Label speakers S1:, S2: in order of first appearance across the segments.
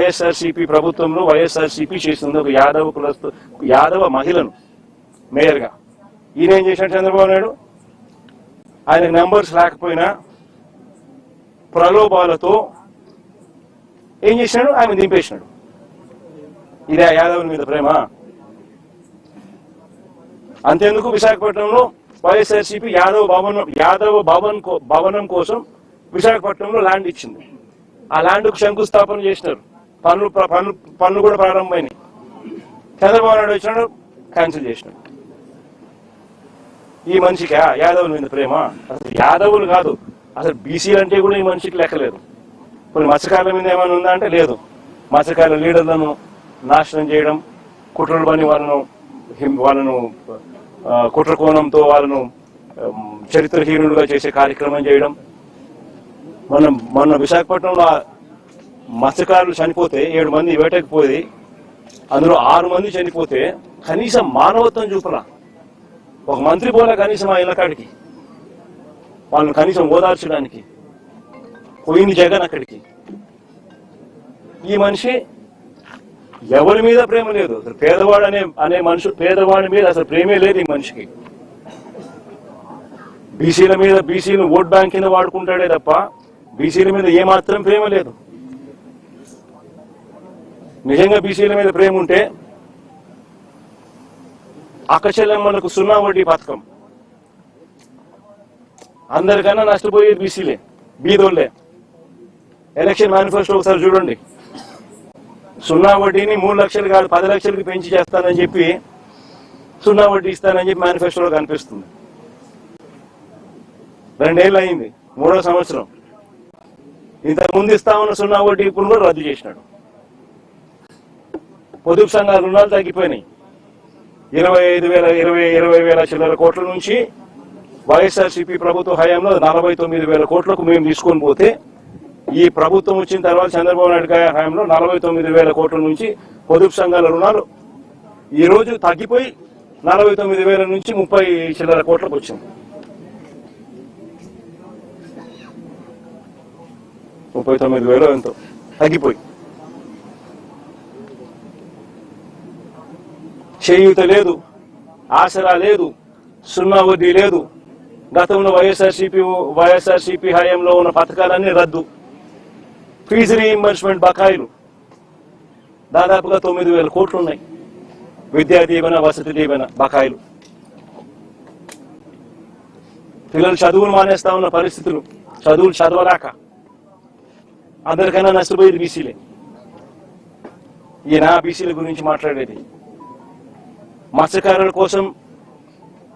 S1: వైఎస్ఆర్సీపీ ప్రభుత్వంలో వైఎస్ఆర్సీపీ చేసింది ఒక యాదవ మహిళను మేయర్గా. ఈయన ఏం చేశాడు చంద్రబాబు నాయుడు? ఆయన నెంబర్స్ లేకపోయినా ప్రలోభాలతో ఏం చేసినాడు? ఆయన దింపేసినాడు. ఇదే యాదవుల మీద ప్రేమ. అంతేందుకు విశాఖపట్నంలో వైఎస్ఆర్సీపీ యాదవ భవనం కోసం విశాఖపట్నంలో ల్యాండ్ ఇచ్చింది. ఆ ల్యాండ్కు శంకుస్థాపన చేసినారు. పనులు కూడా ప్రారంభమైనాయి. చంద్రబాబు నాయుడు వచ్చినాడు, క్యాన్సిల్ చేసినాడు. ఈ మనిషికి యాదవుల మీద ప్రేమ? అసలు యాదవులు కాదు, అసలు బీసీలు అంటే కూడా ఈ మనిషికి లెక్కలేదు. కొన్ని మత్స్యకారుల మీద ఏమైనా ఉందా అంటే లేదు. మత్స్యకారుల లీడర్లను నాశనం చేయడం, కుట్రలు పని వాళ్ళను కుట్ర కోణంతో వాళ్ళను చరిత్రహీనులుగా చేసే కార్యక్రమం చేయడం. మొన్న విశాఖపట్నంలో మత్స్యకారులు చనిపోతే 7 మంది వేటకపోయి అందులో 6 మంది చనిపోతే కనీసం మానవత్వం చూపరా. ఒక మంత్రి పోలే కనీసం ఆ ఇళ్ళకాడికి, వాళ్ళని కనీసం ఓదార్చడానికి పోయింది జగన్ అక్కడికి. ఈ మనిషి ఎవరి మీద ప్రేమ లేదు. అసలు పేదవాడు అనే పేదవాడి మీద అసలు ప్రేమే లేదు ఈ మనిషికి. బీసీలు ఓట్ బ్యాంక్ కింద వాడుకుంటాడే తప్ప బీసీల మీద ఏమాత్రం ప్రేమ లేదు. నిజంగా బీసీల మీద ప్రేమ ఉంటే అక్కచెల్లెమ్మలకు 0 వడ్డీ పథకం. అందరికన్నా నష్టపోయేది బీసీలే, బీదోళ్లే. ఎలక్షన్ మేనిఫెస్టో ఒకసారి చూడండి. 0 వడ్డీని 3 లక్షలు కాదు 10 లక్షలకి పెంచి చేస్తానని చెప్పి 0 వడ్డీ ఇస్తానని చెప్పి మేనిఫెస్టోలో కనిపిస్తుంది. 2 ఏళ్ళు అయింది, 3వ సంవత్సరం. ఇంతకుముందు ఇస్తామన్న 0 వడ్డీ ఇప్పుడు కూడా రద్దు చేసినాడు. పొదుపు సంఘాల రుణాలు తగ్గిపోయినాయి. 20,000 చిల్లర కోట్ల నుంచి వైఎస్ఆర్సీపీ ప్రభుత్వ హయాంలో 49,000 కోట్లకు మేము తీసుకొని పోతే ఈ ప్రభుత్వం వచ్చిన తర్వాత చంద్రబాబు నాయుడు హయాంలో 49,000 కోట్ల నుంచి పొదుపు సంఘాల రుణాలు ఈ రోజు తగ్గిపోయి 49,000 నుంచి 30 చిల్లర కోట్లకు వచ్చింది. 39,000 ఎంతో తగ్గిపోయి. చేయూత లేదు, ఆసరా లేదు, 0 వడ్డీ లేదు. గతంలో వైఎస్ఆర్సీపీ హయాంలో ఉన్న పథకాలన్నీ రద్దు. ఫీజు రీఇంబర్స్మెంట్ బకాయిలు దాదాపుగా 9,000 కోట్లు ఉన్నాయి. విద్యా దీవెన, వసతి దీవెన బకాయిలు. పిల్లలు చదువులు మానేస్తా ఉన్న పరిస్థితులు, చదువులు చదవలేక అందరికన్నా నష్టపోయేది బీసీలే. ఈయన బీసీల గురించి మాట్లాడేది. మత్స్యకారుల కోసం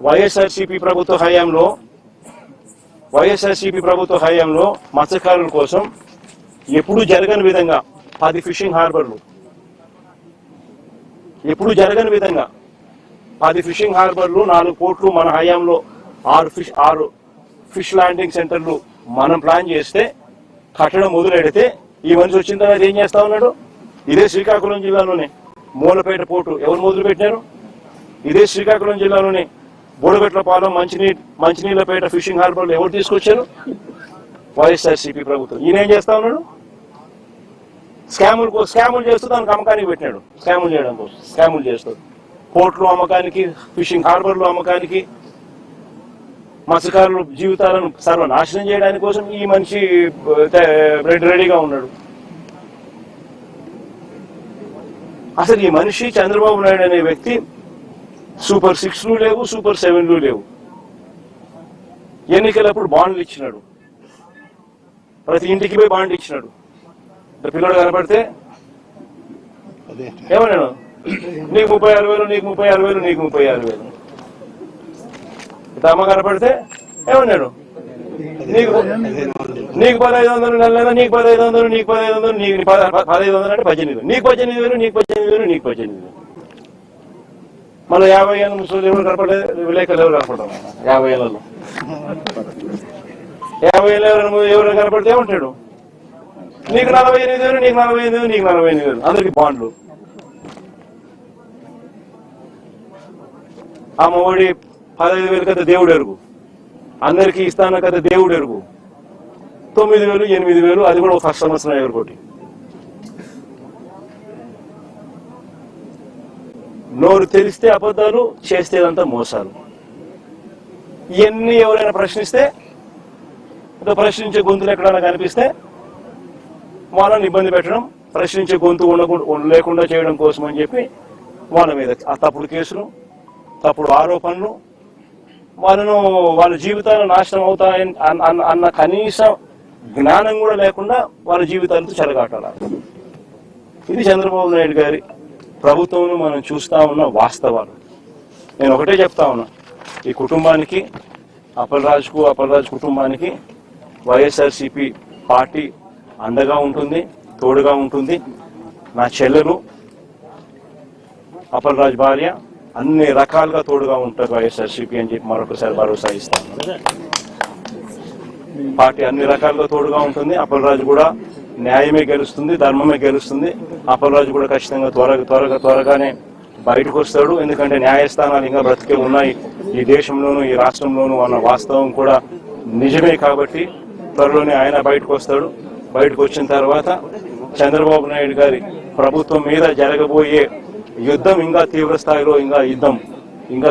S1: వైఎస్ఆర్సీపీ ప్రభుత్వ హయాంలో మత్స్యకారుల కోసం ఎప్పుడు జరగని విధంగా 10 ఫిషింగ్ హార్బర్లు, 4 పోర్ట్లు మన హయాంలో 6 ఫిష్ ల్యాండింగ్ సెంటర్లు మనం ప్లాన్ చేస్తే కట్టడం మొదలెడితే ఈ మనిషి వచ్చిన తర్వాత ఏం చేస్తా ఉన్నాడు? ఇదే శ్రీకాకుళం జిల్లాలోనే మూలపేట పోర్టు ఎవరు మొదలు పెట్టినారు? ఇదే శ్రీకాకుళం జిల్లాలోనే బోడగట్లపాలెం, మంచినీళ్ళపేట ఫిషింగ్ హార్బర్లు ఎవరు తీసుకొచ్చారు? వైఎస్ఆర్సీపీ ప్రభుత్వం. ఈయన ఏం చేస్తా ఉన్నాడు? స్కాములు చేస్తూ దానికి అమ్మకానికి పెట్టినాడు. స్కాములు చేయడం కోసం స్కాములు చేస్తూ పోర్ట్లు అమ్మకానికి, ఫిషింగ్ హార్బర్లు అమ్మకానికి, మత్స్యకారుల జీవితాలను సర్వనాశనం చేయడానికి కోసం ఈ మనిషి రెడీగా ఉన్నాడు. అసలు ఈ మనిషి చంద్రబాబు నాయుడు అనే వ్యక్తి సూపర్ 6లు లేవు, సూపర్ 7లు లేవు. ఎన్నికలప్పుడు బాండ్లు ఇచ్చినాడు, ప్రతి ఇంటికి పోయి బాండ్ ఇచ్చినాడు. పిల్లడు కనపడితే ఏమన్నాడు? నీకు 36,000, నీకు 36,000, నీకు 36,000. అమ్మ కనపడితే ఏమన్నాడు? నీకు 1,500 నెల, నీకు 1,500, నీకు 1,500, నీకు 1,500 అంటే 18,000, నీకు 18,000, నీకు 18,000, నీకు 18,000. మళ్ళీ 50 ఏళ్ళ ముసలి ఎవరు కనపడలేదు, విలేకరులు ఎవరు కనపడతాం? 50 ఏళ్ళలో 50 ఏళ్ళ ఎవరు కనపడితే ఏమంటాడు? నీకు 48,000, నీకు 48,000, నీకు 48,000. అందరికి బాండ్లు. అమ్మఒడి 15,000 కదా దేవుడు ఎరుగు, అందరికీ ఇస్తాను కదా దేవుడు ఎరుగు. 9,000, 8,000, అది కూడా ఒక ఫస్ట్ సంవత్సరం ఎవరికోటి. నోరు తెరిస్తే అబద్ధాలు, చేస్తేదంతా మోసాలు. ఇవన్నీ ఎవరైనా ప్రశ్నిస్తే, ప్రశ్నించే గొంతులు ఎక్కడైనా కనిపిస్తే వాళ్ళని ఇబ్బంది పెట్టడం, ప్రశ్నించే గొంతు లేకుండా చేయడం కోసం అని చెప్పి వాళ్ళ మీద ఆ తప్పుడు కేసులు, తప్పుడు ఆరోపణలు, వాళ్ళ జీవితాలు నాశనం అవుతాయని అన్న కనీస జ్ఞానం కూడా లేకుండా వాళ్ళ జీవితాలతో చెలగాటాల. ఇది చంద్రబాబు నాయుడు గారి ప్రభుత్వం మనం చూస్తా ఉన్న వాస్తవాలు. నేను ఒకటే చెప్తా ఉన్నా, ఈ కుటుంబానికి, అప్పలరాజు కుటుంబానికి వైఎస్ఆర్సీపీ పార్టీ అండగా ఉంటుంది, తోడుగా ఉంటుంది. నా చెల్లెలు, అప్పలరాజు భార్య అన్ని రకాలుగా తోడుగా ఉంటారు వైఎస్ఆర్సీపీ అని చెప్పి మరొకసారి భరోసా ఇస్తాను. పార్టీ అన్ని రకాలుగా తోడుగా ఉంటుంది. అప్పలరాజు కూడా న్యాయమే గెలుస్తుంది, ధర్మమే గెలుస్తుంది. అప్పలరాజు కూడా ఖచ్చితంగా త్వరగానే బయటకు వస్తాడు. ఎందుకంటే న్యాయస్థానాలు ఇంకా బ్రతికే ఉన్నాయి ఈ దేశంలోనూ, ఈ రాష్ట్రంలోనూ అన్న వాస్తవం కూడా నిజమే. కాబట్టి త్వరలోనే ఆయన బయటకు వస్తాడు. బయటకు వచ్చిన తర్వాత చంద్రబాబు నాయుడు గారి ప్రభుత్వం మీద జరగబోయే యుద్ధం ఇంకా తీవ్ర స్థాయిలో ఇంకా